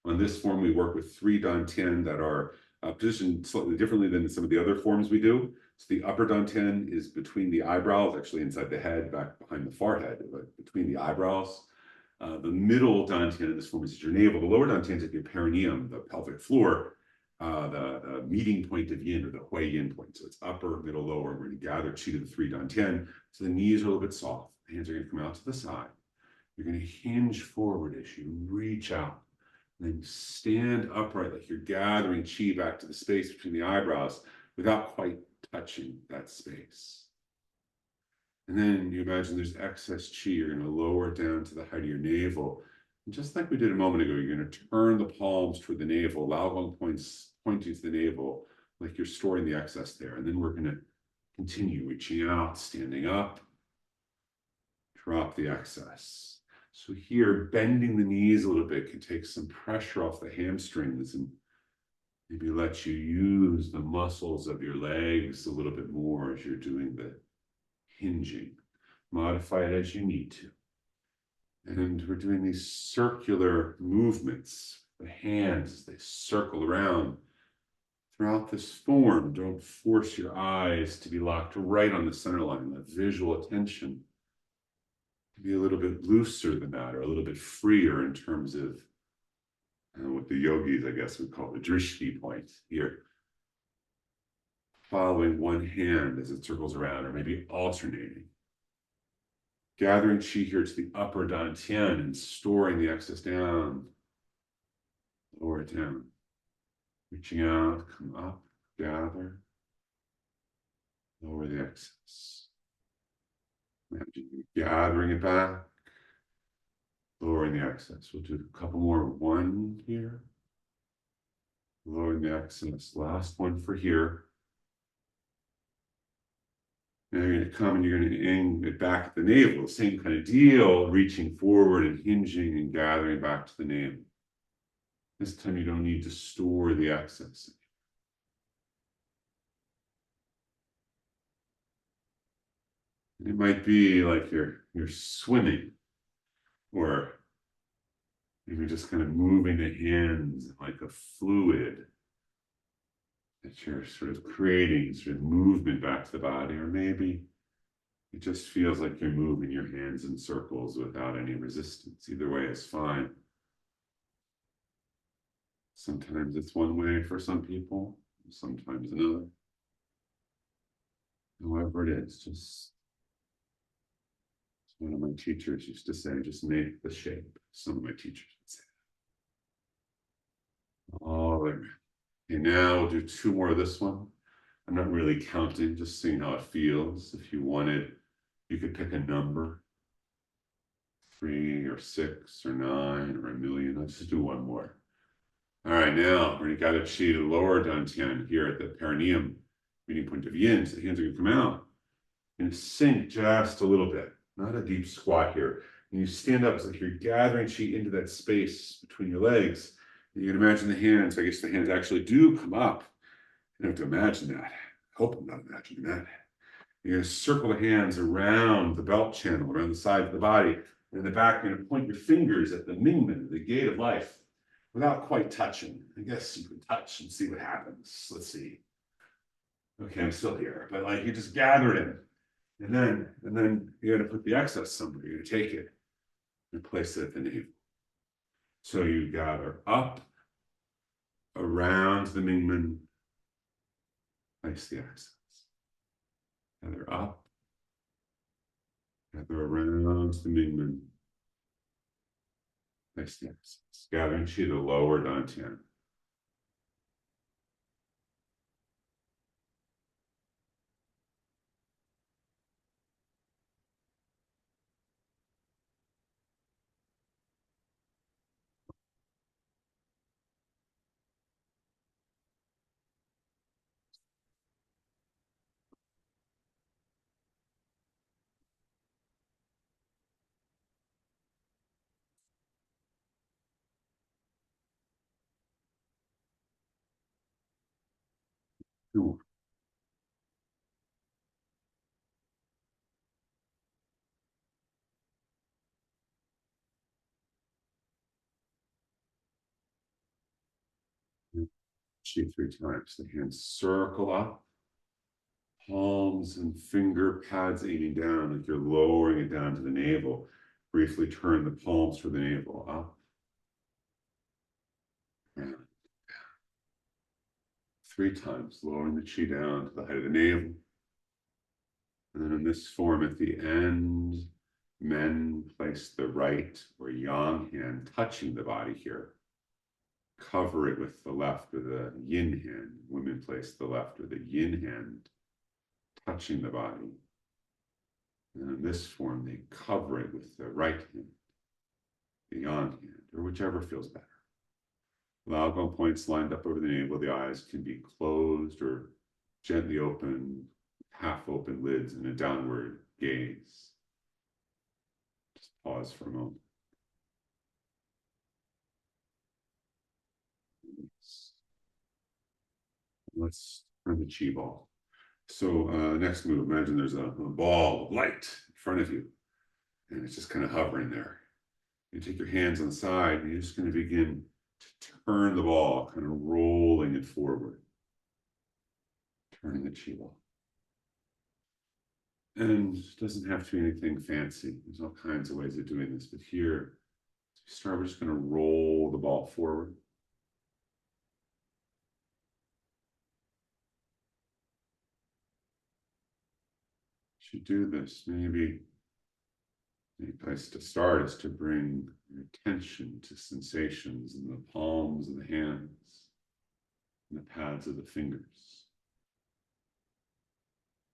On this form, we work with 3 Dantian that are positioned slightly differently than some of the other forms we do. So the upper Dantian is between the eyebrows, actually inside the head, back behind the forehead, but between the eyebrows. The middle Dantian in this form is at your navel. The lower Dantian is at your perineum, the pelvic floor, the meeting point of yin, or the Hui yin point. So it's upper, middle, lower. We're going to gather chi to the 3 Dantian. So the knees are a little bit soft. The hands are going to come out to the side. You're going to hinge forward as you reach out. And then stand upright like you're gathering chi back to the space between the eyebrows without quite touching that space. And then you imagine there's excess chi. You're going to lower it down to the height of your navel. And just like we did a moment ago, you're going to turn the palms toward the navel, Lao Gong points pointing to the navel, like you're storing the excess there. And then we're going to continue reaching out, standing up, drop the excess. So here, bending the knees a little bit can take some pressure off the hamstrings and maybe let you use the muscles of your legs a little bit more as you're doing the hinging. Modify it as you need to. And we're doing these circular movements, the hands as they circle around. Throughout this form, don't force your eyes to be locked right on the center line. Let visual attention be a little bit looser than that, or a little bit freer in terms of what the yogis, I guess, would call the drishti point here. Following one hand as it circles around, or maybe alternating. Gathering chi here to the upper Dantian and storing the excess down. Lower it down. Reaching out, come up, gather. Lower the excess. Imagine gathering it back. Lowering the excess. We'll do a couple more. One here. Lowering the excess. Last one for here. Now you're going to come and you're going to aim it back at the navel. Same kind of deal, reaching forward and hinging and gathering back to the navel. This time you don't need to store the excess. It might be like you're swimming, or maybe just kind of moving the hands like a fluid that you're sort of creating sort of movement back to the body, or maybe it just feels like you're moving your hands in circles without any resistance. Either way is fine. Sometimes it's one way for some people, sometimes another. However it is, just one of my teachers used to say, just make the shape. Some of my teachers would say that. All right. Okay, now we'll do 2 more of this one. I'm not really counting, just seeing how it feels. If you wanted, you could pick a number. 3 or 6 or 9 or 1,000,000. Let's just do one more. All right, now we're going to gather chi to lower Dantian here at the perineum, meeting point of yin. So the hands are going to come out. You're going to sink just a little bit, not a deep squat here. And you stand up, it's like you're gathering chi into that space between your legs. And you can imagine the hands, I guess the hands actually do come up. You don't have to imagine that. I hope I'm not imagining that. You're going to circle the hands around the belt channel, around the side of the body. And in the back, you're going to point your fingers at the Mingmen, the gate of life, without quite touching. I guess you can touch and see what happens. Let's see. Okay, I'm still here, but like you just gather it in. And then you're going to put the excess somewhere. You're going to take it and place it at the navel. So you gather up, around the Mingmen, place the excess. Gather up, gather around the Mingmen, place the excess. Gathering chi to lower Dantian. Cool. Qi 3 times. The hands circle up, palms and finger pads aiming down, like you're lowering it down to the navel. Briefly turn the palms for the navel, up and down. 3 times, lowering the Qi down to the height of the navel. And then in this form at the end, men place the right or yang hand touching the body here. Cover it with the left or the yin hand. Women place the left or the yin hand touching the body. And in this form, they cover it with the right hand, the yang hand, or whichever feels better. Lao Gong points lined up over the navel. The eyes can be closed or gently open, half open lids in a downward gaze. Just pause for a moment. Let's turn the Qi ball. So next move, imagine there's a ball of light in front of you, and it's just kind of hovering there. You take your hands on the side, and you're just going to begin to turn the ball, kind of rolling it forward. Turning the Qi ball. And it doesn't have to be anything fancy. There's all kinds of ways of doing this, but here, to start, we're just going to roll the ball forward. Should do this, maybe a place to start is to bring your attention to sensations in the palms of the hands and the pads of the fingers.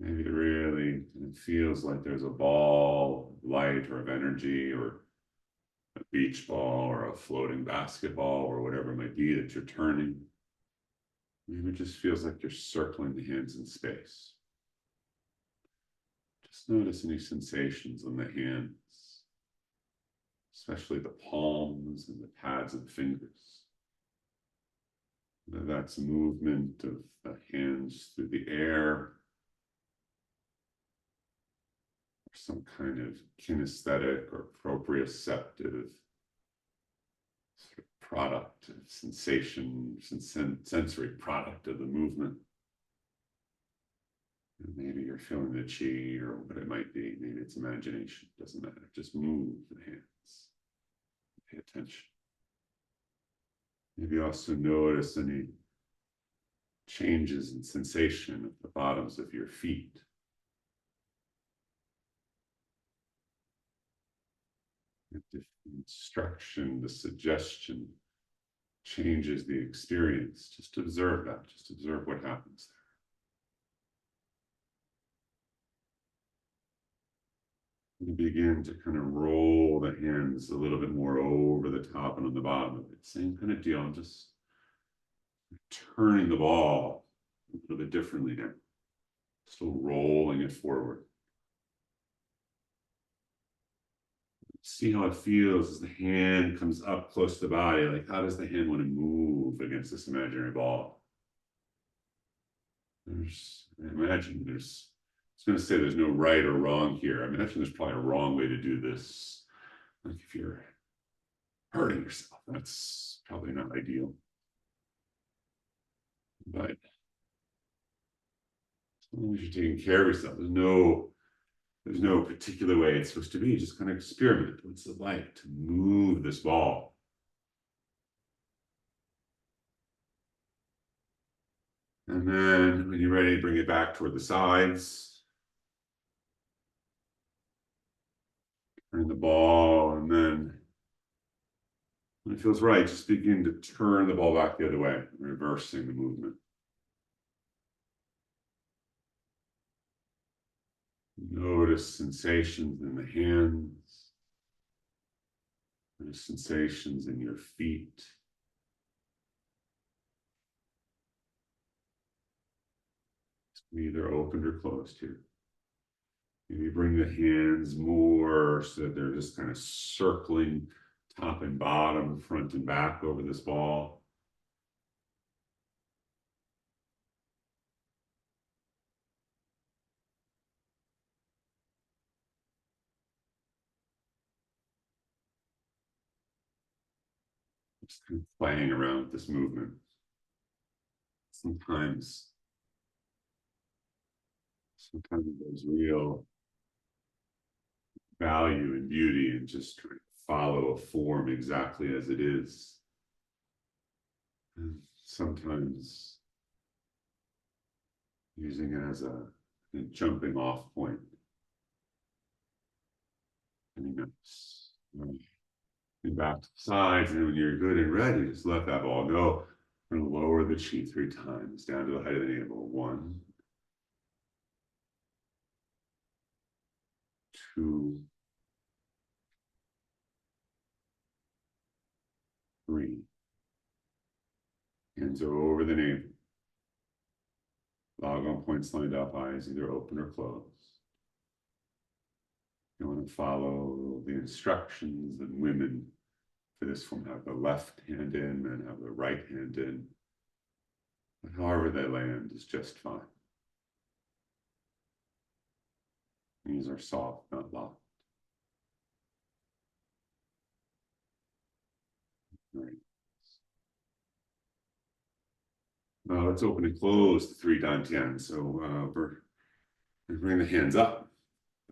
Maybe it really feels like there's a ball of light or of energy or a beach ball or a floating basketball or whatever it might be that you're turning. Maybe it just feels like you're circling the hands in space. Just notice any sensations on the hands, especially the palms and the pads of the fingers. Whether that's movement of the hands through the air, or some kind of kinesthetic or proprioceptive sort of product of sensation, sensory product of the movement. And maybe you're feeling the Qi or what it might be. Maybe it's imagination. Doesn't matter. Just move the hands. Pay attention. Maybe also notice any changes in sensation at the bottoms of your feet. The instruction, the suggestion changes the experience. Just observe that. Just observe what happens there. You begin to kind of roll the hands a little bit more over the top and on the bottom of it. Same kind of deal. I'm just turning the ball a little bit differently now. Still rolling it forward. See how it feels as the hand comes up close to the body. Like, how does the hand want to move against this imaginary ball? I imagine I was going to say there's no right or wrong here. I imagine there's probably a wrong way to do this. Like if you're hurting yourself, that's probably not ideal. But as long as you're taking care of yourself, there's no particular way it's supposed to be. Just kind of experiment. What's it like to move this ball? And then when you're ready, bring it back toward the sides. Turn the ball, and then when it feels right, just begin to turn the ball back the other way, reversing the movement. Notice sensations in the hands. Notice sensations in your feet. Either opened or closed here. Maybe bring the hands more so that they're just kind of circling top and bottom, front and back over this ball. Just kind of playing around with this movement. sometimes there's real value and beauty in just trying to follow a form exactly as it is. And sometimes using it as a jumping off point. And back to the sides, and when you're good and ready, just let that ball go. I'm going to lower the chi 3 times down to the height of the navel. 1, 2, 3. Hands over the navel. Log on points lined up, eyes either open or closed. You want to follow the instructions, and women for this form have the left hand in, men have the right hand in. But however they land is just fine. Knees are soft, not locked. Right. Let's open and close the 3 Dantian. So we're bring the hands up,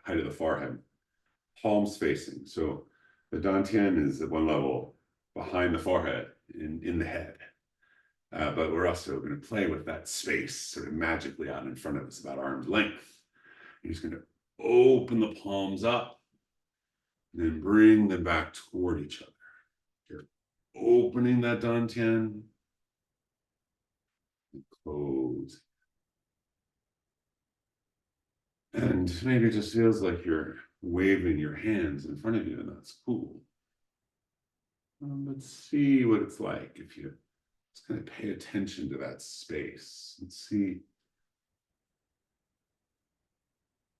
height of the forehead, palms facing. So the Dantian is at one level behind the forehead, in the head. But we're also going to play with that space sort of magically out in front of us, about arm's length. You're just going to open the palms up and then bring them back toward each other. You're opening that Dantian and close. And maybe it just feels like you're waving your hands in front of you, and that's cool. Let's see what it's like if you just kind of pay attention to that space and see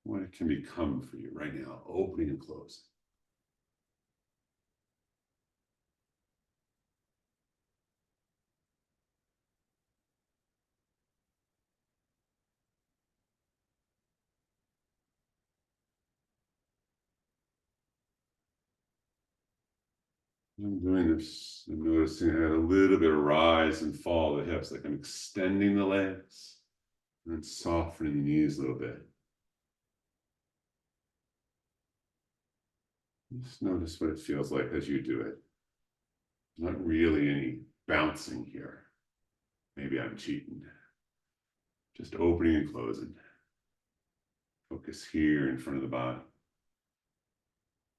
what it can become for you right now, opening and closing. I'm doing this, I'm noticing I had a little bit of rise and fall of the hips, like I'm extending the legs and then softening the knees a little bit. Just notice what it feels like as you do it. Not really any bouncing here. Maybe I'm cheating. Just opening and closing. Focus here in front of the body.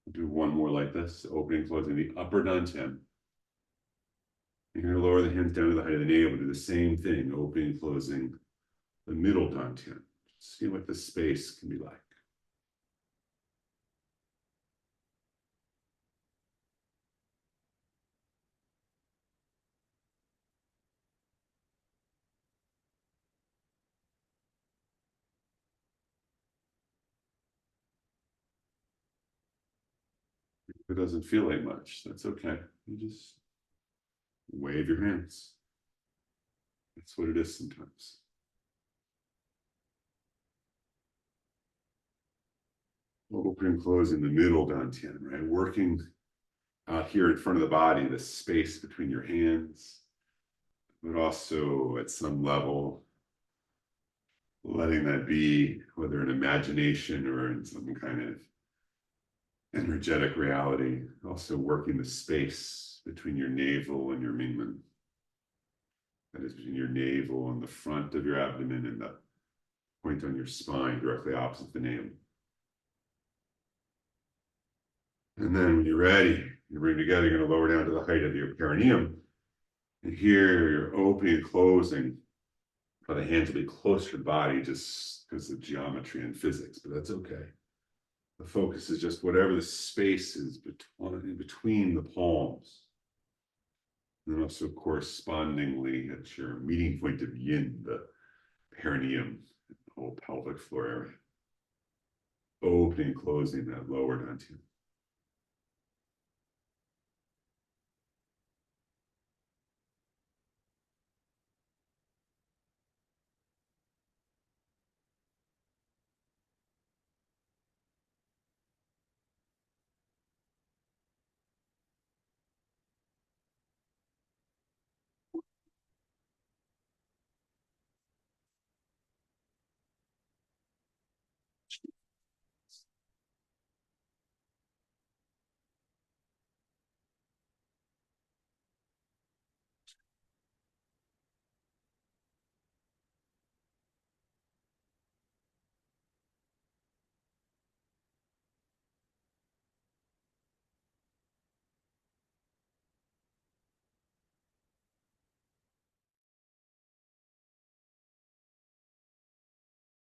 I'll do one more like this, opening, closing the upper Dantian. You're going to lower the hands down to the height of the navel, do the same thing, opening and closing the middle Dantian. See what the space can be like. If it doesn't feel like much, that's okay. You just wave your hands. That's what it is sometimes. Opening and closing the middle Dantian, right? Working out here in front of the body, the space between your hands, but also at some level, letting that be, whether in imagination or in some kind of energetic reality, also working the space between your navel and your Mingmen. That is between your navel and the front of your abdomen and the point on your spine directly opposite the navel. And then when you're ready, you bring together, you're going to lower down to the height of your perineum. And here you're opening and closing. The hands will be closer to the body just because of geometry and physics, but that's okay. The focus is just whatever the space is between the palms. And also correspondingly at your meeting point of yin, the perineum, the whole pelvic floor area. Opening and closing that lower Dantian.